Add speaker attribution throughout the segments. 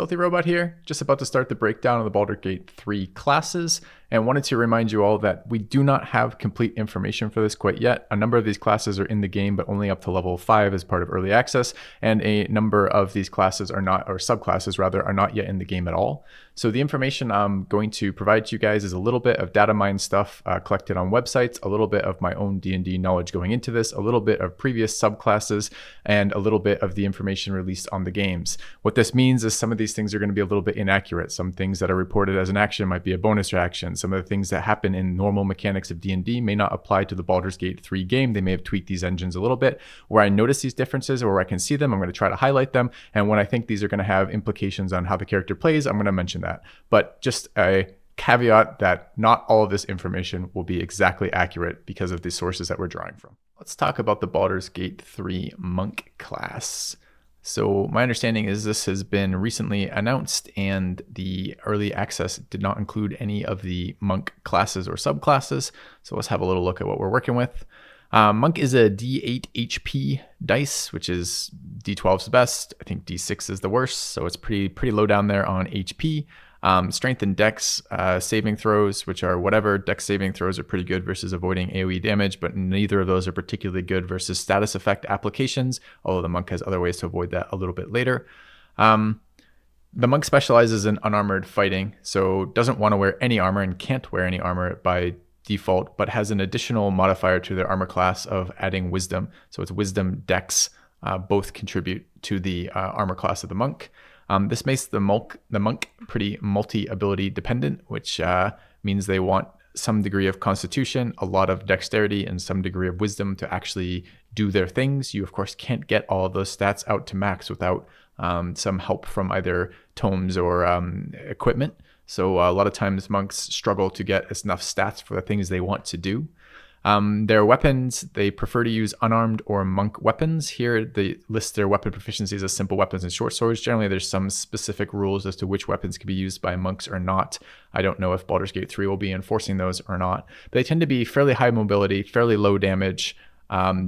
Speaker 1: FilthyRobot here, just about to start the breakdown of the Baldur Gate 3 classes, and wanted to remind you all that we do not have complete information for this quite yet. A number of these classes are in the game, but only up to level 5 as part of early access, and a number of these classes are not, or subclasses rather, are not yet in the game at all. So the information I'm going to provide to you guys is a little bit of data mine stuff collected on websites, a little bit of my own D&D knowledge going into this, a little bit of previous subclasses, and a little bit of the information released on the games. What this means is some of these things are going to be a little bit inaccurate. Some things that are reported as an action might be a bonus reaction. Some of the things that happen in normal mechanics of D&D may not apply to the Baldur's Gate 3 game. They may have tweaked these engines a little bit. Where I notice these differences or where I can see them, I'm going to try to highlight them. And when I think these are going to have implications on how the character plays, I'm going to mention that. But just a caveat that not all of this information will be exactly accurate because of the sources that we're drawing from. Let's talk about the Baldur's Gate 3 monk class. So my understanding is this has been recently announced and the early access did not include any of the monk classes or subclasses. So let's have a little look at what we're working with. Monk is a D8 HP dice, which is D12's the best. I think D6 is the worst. So it's pretty low down there on HP. Strength and dex saving throws, which are whatever. Dex saving throws are pretty good versus avoiding AoE damage, but neither of those are particularly good versus status effect applications, although the monk has other ways to avoid that a little bit later. The monk specializes in unarmored fighting, so doesn't want to wear any armor and can't wear any armor by default, but has an additional modifier to their armor class of adding wisdom. So it's wisdom, dex, both contribute to the armor class of the monk. This makes the monk pretty multi-ability dependent, which means they want some degree of constitution, a lot of dexterity, and some degree of wisdom to actually do their things. You, of course, can't get all of those stats out to max without some help from either tomes or equipment. So a lot of times monks struggle to get enough stats for the things they want to do. Their weapons, they prefer to use unarmed or monk weapons. Here they list their weapon proficiencies as simple weapons and short swords. Generally, there's some specific rules as to which weapons can be used by monks or not. I don't know if Baldur's Gate 3 will be enforcing those or not. But they tend to be fairly high mobility, fairly low damage,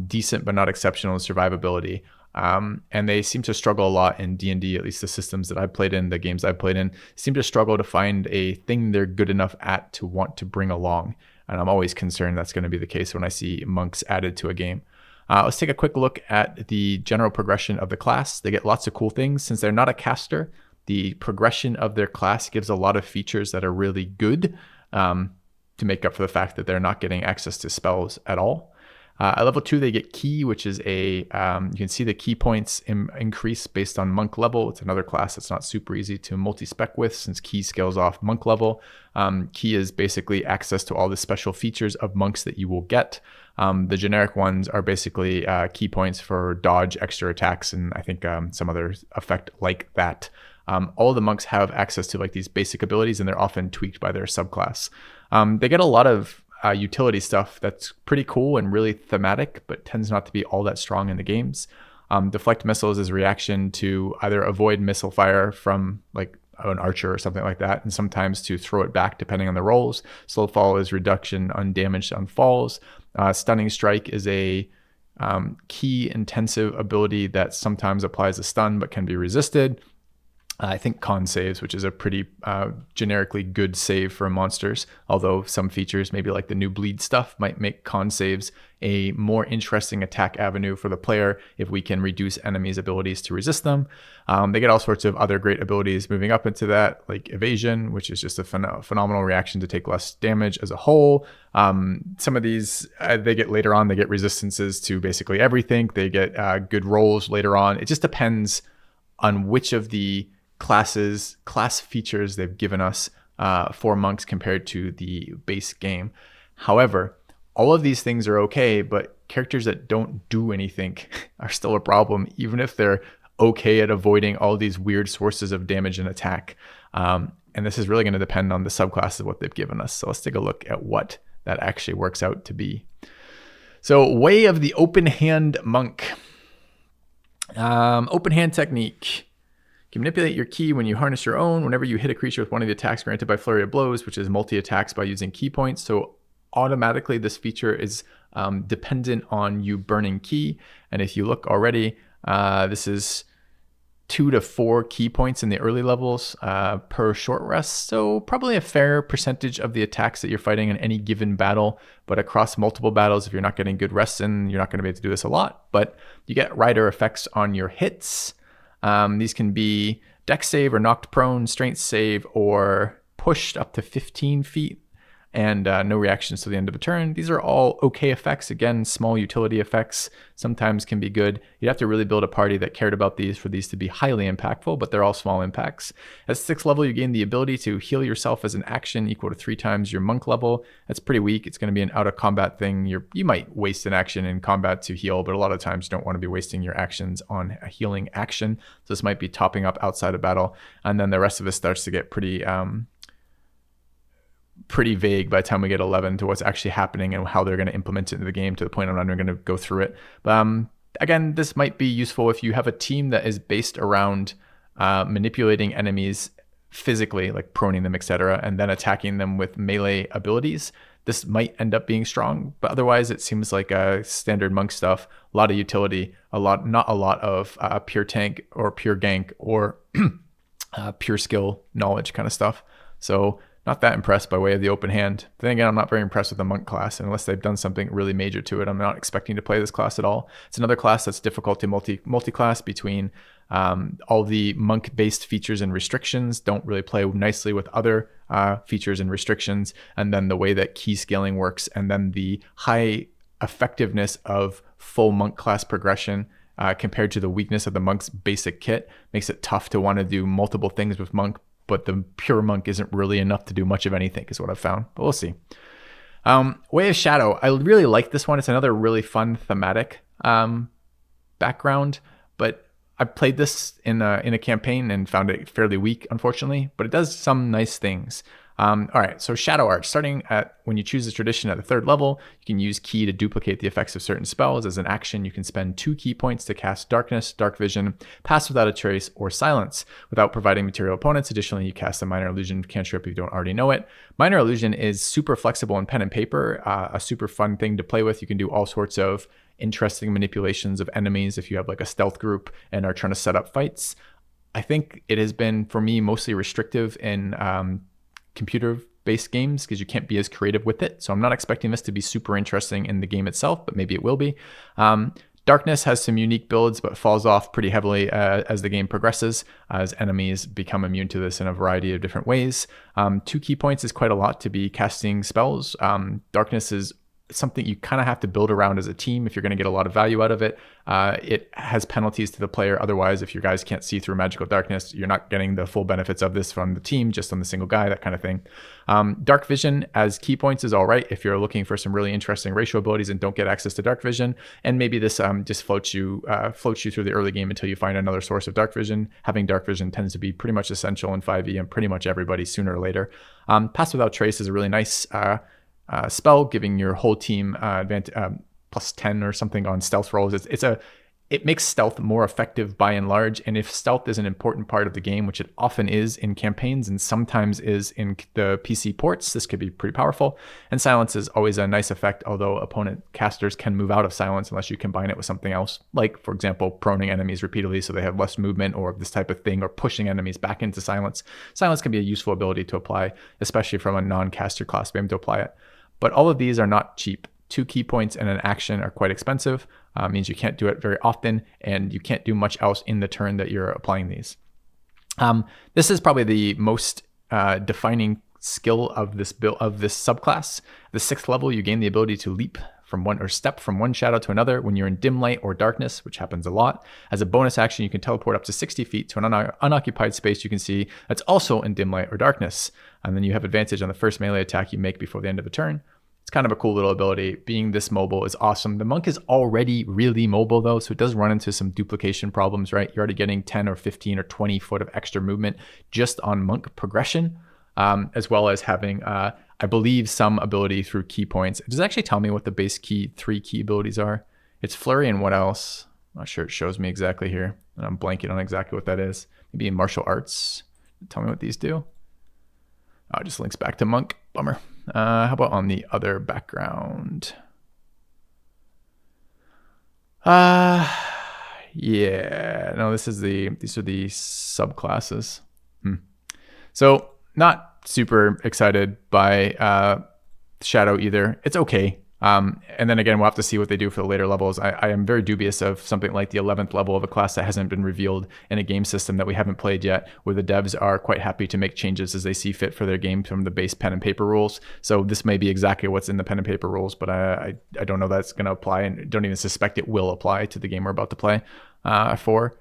Speaker 1: decent but not exceptional survivability. And they seem to struggle a lot in D&D, at least the systems that I've played in, the games I've played in, seem to struggle to find a thing they're good enough at to want to bring along. And I'm always concerned that's going to be the case when I see monks added to a game. Let's take a quick look at the general progression of the class. They get lots of cool things. Since they're not a caster, the progression of their class gives a lot of features that are really good to make up for the fact that they're not getting access to spells at all. At level 2, they get Key, which is a, you can see the key points increase based on monk level. It's another class that's not super easy to multi-spec with since Key scales off monk level. Key is basically access to all the special features of monks that you will get. The generic ones are basically key points for dodge, extra attacks, and I think some other effect like that. All of the monks have access to like these basic abilities, and they're often tweaked by their subclass. They get a lot of utility stuff that's pretty cool and really thematic, but tends not to be all that strong in the games. Deflect missiles is a reaction to either avoid missile fire from like an archer or something like that, and sometimes to throw it back depending on the rolls. Slow fall is reduction on damage on falls. Stunning strike is a key intensive ability that sometimes applies a stun but can be resisted. I think con saves, which is a pretty generically good save for monsters, although some features, maybe like the new bleed stuff, might make con saves a more interesting attack avenue for the player if we can reduce enemies' abilities to resist them. They get all sorts of other great abilities moving up into that, like evasion, which is just a phenomenal reaction to take less damage as a whole. Some of these they get later on, they get resistances to basically everything. They get good rolls later on. It just depends on which of the class features they've given us for monks compared to the base game. However, all of these things are okay, but characters that don't do anything are still a problem, even if they're okay at avoiding all these weird sources of damage and attack. And this is really going to depend on the subclass of what they've given us. So let's take a look at what that actually works out to be. So Way of the Open Hand Monk. Open hand technique. You can manipulate your key when you harness your own whenever you hit a creature with one of the attacks granted by Flurry of Blows, which is multi-attacks by using key points. So automatically this feature is dependent on you burning key. And if you look already, this is 2 to 4 key points in the early levels per short rest. So probably a fair percentage of the attacks that you're fighting in any given battle, but across multiple battles, if you're not getting good rests in, you're not going to be able to do this a lot. But you get rider effects on your hits. These can be dex save or knocked prone, strength save, or pushed up to 15 feet. And no reactions to the end of a turn. These are all okay effects. Again, small utility effects sometimes can be good. You'd have to really build a party that cared about these for these to be highly impactful, but they're all small impacts. At 6th level, you gain the ability to heal yourself as an action equal to 3 times your monk level. That's pretty weak. It's going to be an out of combat thing. You might waste an action in combat to heal, but a lot of times you don't want to be wasting your actions on a healing action. So this might be topping up outside of battle. And then the rest of it starts to get pretty vague by the time we get 11 to what's actually happening and how they're going to implement it into the game, to the point I'm not even going to go through it. But again, this might be useful if you have a team that is based around manipulating enemies physically, like proning them, etc., and then attacking them with melee abilities. This might end up being strong, but otherwise it seems like standard monk stuff. A lot of utility, not a lot of pure tank or pure gank or pure skill knowledge kind of stuff. So not that impressed by way of the open hand. Then again, I'm not very impressed with the monk class, and unless they've done something really major to it, I'm not expecting to play this class at all. It's another class that's difficult to multi-class between all the monk-based features and restrictions don't really play nicely with other features and restrictions, and then the way that key scaling works, and then the high effectiveness of full monk class progression compared to the weakness of the monk's basic kit makes it tough to want to do multiple things with monk, but the pure monk isn't really enough to do much of anything, is what I've found. But we'll see. Way of Shadow. I really like this one. It's another really fun thematic background, but I played this in a campaign and found it fairly weak, unfortunately, but it does some nice things. All right, so Shadow Arch. Starting at when you choose the tradition at the 3rd level, you can use Key to duplicate the effects of certain spells. As an action, you can spend 2 key points to cast Darkness, Dark Vision, Pass Without a Trace, or Silence without providing material opponents. Additionally, you cast a Minor Illusion cantrip if you don't already know it. Minor Illusion is super flexible in pen and paper, a super fun thing to play with. You can do all sorts of interesting manipulations of enemies if you have like a stealth group and are trying to set up fights. I think it has been, for me, mostly restrictive in computer-based games because you can't be as creative with it. So I'm not expecting this to be super interesting in the game itself, but maybe it will be. Darkness has some unique builds, but falls off pretty heavily as the game progresses, as enemies become immune to this in a variety of different ways. 2 key points is quite a lot to be casting spells. Darkness is something you kind of have to build around as a team if you're going to get a lot of value out of it. It has penalties to the player. Otherwise, if your guys can't see through magical darkness, you're not getting the full benefits of this from the team, just on the single guy, that kind of thing. Dark Vision as key points is all right if you're looking for some really interesting ratio abilities and don't get access to Dark Vision. And maybe this just floats you through the early game until you find another source of Dark Vision. Having Dark Vision tends to be pretty much essential in 5e and pretty much everybody sooner or later. Pass Without Trace is a really nice spell, giving your whole team plus 10 or something on stealth rolls. It makes stealth more effective by and large, and if stealth is an important part of the game, which it often is in campaigns and sometimes is in the PC ports, this could be pretty powerful. And silence is always a nice effect, although opponent casters can move out of silence unless you combine it with something else, like, for example, proning enemies repeatedly so they have less movement, or this type of thing, or pushing enemies back into silence. Silence can be a useful ability to apply, especially from a non-caster class being able to apply it. But all of these are not cheap. 2 key points and an action are quite expensive. Means you can't do it very often, and you can't do much else in the turn that you're applying these. This is probably the most defining skill of this subclass. The 6th level, you gain the ability to leap from step from one shadow to another when you're in dim light or darkness, which happens a lot. As a bonus action, you can teleport up to 60 feet to an unoccupied space you can see that's also in dim light or darkness. And then you have advantage on the first melee attack you make before the end of the turn. It's kind of a cool little ability. Being this mobile is awesome. The monk is already really mobile though, so it does run into some duplication problems, right? You're already getting 10 or 15 or 20 foot of extra movement just on monk progression, as well as having, I believe, some ability through key points. Does it actually tell me what the base 3 key abilities are? It's flurry and what else? I'm not sure it shows me exactly here, and I'm blanking on exactly what that is. Maybe in martial arts. Tell me what these do. Oh, it just links back to monk. Bummer. How about on the other background? Yeah, no, these are the subclasses. So not super excited by Shadow either. It's okay. And then again, we'll have to see what they do for the later levels. I am very dubious of something like the 11th level of a class that hasn't been revealed in a game system that we haven't played yet, where the devs are quite happy to make changes as they see fit for their game from the base pen and paper rules. So this may be exactly what's in the pen and paper rules, but I don't know that's going to apply, and don't even suspect it will apply to the game we're about to play for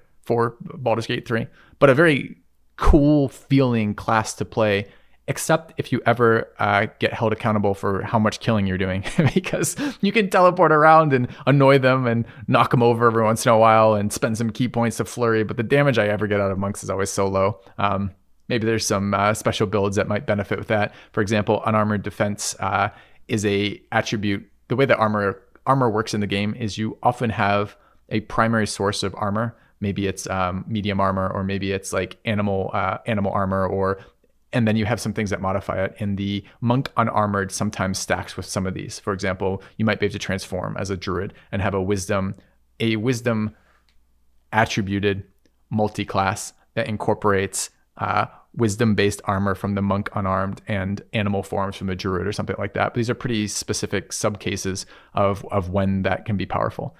Speaker 1: Baldur's Gate 3. But a very cool feeling class to play, except if you ever get held accountable for how much killing you're doing, because you can teleport around and annoy them and knock them over every once in a while and spend some key points to flurry, but the damage I ever get out of monks is always so low. Maybe there's some special builds that might benefit with that. For example, unarmored defense is a attribute. The way that armor works in the game is you often have a primary source of armor. Maybe it's medium armor, or maybe it's like animal armor, and then you have some things that modify it. And the monk unarmored sometimes stacks with some of these. For example, you might be able to transform as a druid and have a wisdom attributed multi-class that incorporates wisdom-based armor from the monk unarmed and animal forms from the druid or something like that. But these are pretty specific sub-cases of when that can be powerful.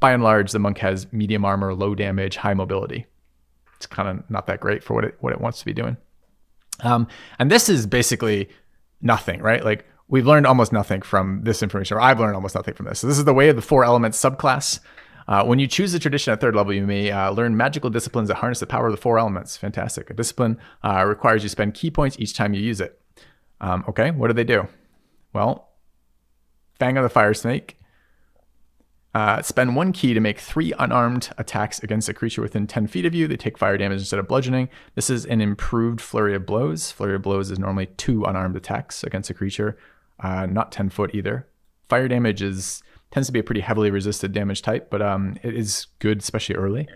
Speaker 1: By and large, the monk has medium armor, low damage, high mobility. It's kind of not that great for what it wants to be doing. And this is basically nothing, right? Like, we've learned almost nothing from this information, or I've learned almost nothing from this. So this is the Way of the Four Elements subclass. When you choose a tradition at 3rd level, you may learn magical disciplines that harness the power of the 4 elements. Fantastic. A discipline requires you spend key points each time you use it. Okay, what do they do? Well, Fang of the Fire Snake. Spend 1 key to make 3 unarmed attacks against a creature within 10 feet of you. They take fire damage instead of bludgeoning. This is an improved Flurry of Blows. Flurry of Blows is normally 2 unarmed attacks against a creature, not 10 foot either. Fire damage tends to be a pretty heavily resisted damage type, but it is good, especially early.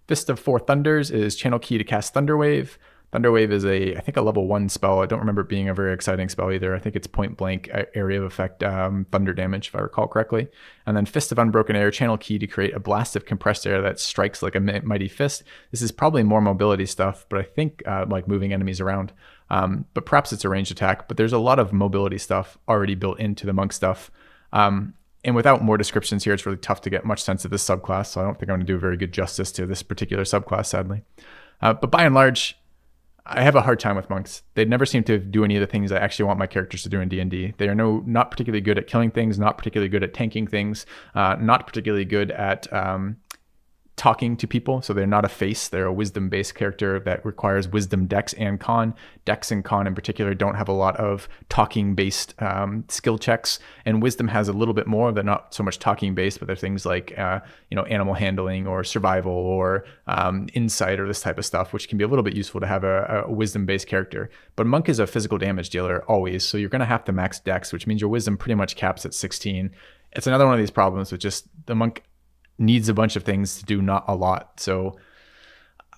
Speaker 1: Fist of 4 Thunders is channel key to cast Thunderwave. Thunderwave is I think a level 1 spell. I don't remember it being a very exciting spell either. I think it's point blank area of effect thunder damage, if I recall correctly. And then Fist of Unbroken Air, channel key to create a blast of compressed air that strikes like a mighty fist. This is probably more mobility stuff, but I think like moving enemies around. But perhaps it's a ranged attack, but there's a lot of mobility stuff already built into the monk stuff. And without more descriptions here, it's really tough to get much sense of this subclass, so I don't think I'm going to do very good justice to this particular subclass, sadly. But by and large, I have a hard time with monks. They never seem to do any of the things I actually want my characters to do in D&D. They are not particularly good at killing things, not particularly good at tanking things, not particularly good at talking to people. So they're not a face. They're a wisdom-based character that requires wisdom, dex, and con. Dex and con in particular don't have a lot of talking-based skill checks, and wisdom has a little bit more. They're not so much talking-based, but they're things like animal handling or survival or insight or this type of stuff, which can be a little bit useful to have a wisdom-based character. But monk is a physical damage dealer always, so you're going to have to max dex, which means your wisdom pretty much caps at 16. It's another one of these problems with just the monk needs a bunch of things to do not a lot. So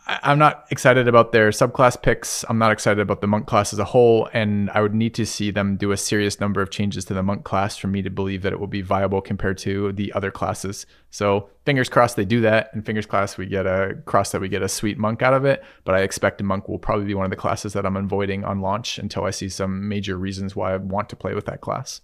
Speaker 1: I'm not excited about their subclass picks. I'm not excited about the monk class as a whole, and I would need to see them do a serious number of changes to the monk class for me to believe that it will be viable compared to the other classes. So fingers crossed they do that, and fingers crossed we get a sweet monk out of it. But I expect a monk will probably be one of the classes that I'm avoiding on launch until I see some major reasons why I want to play with that class.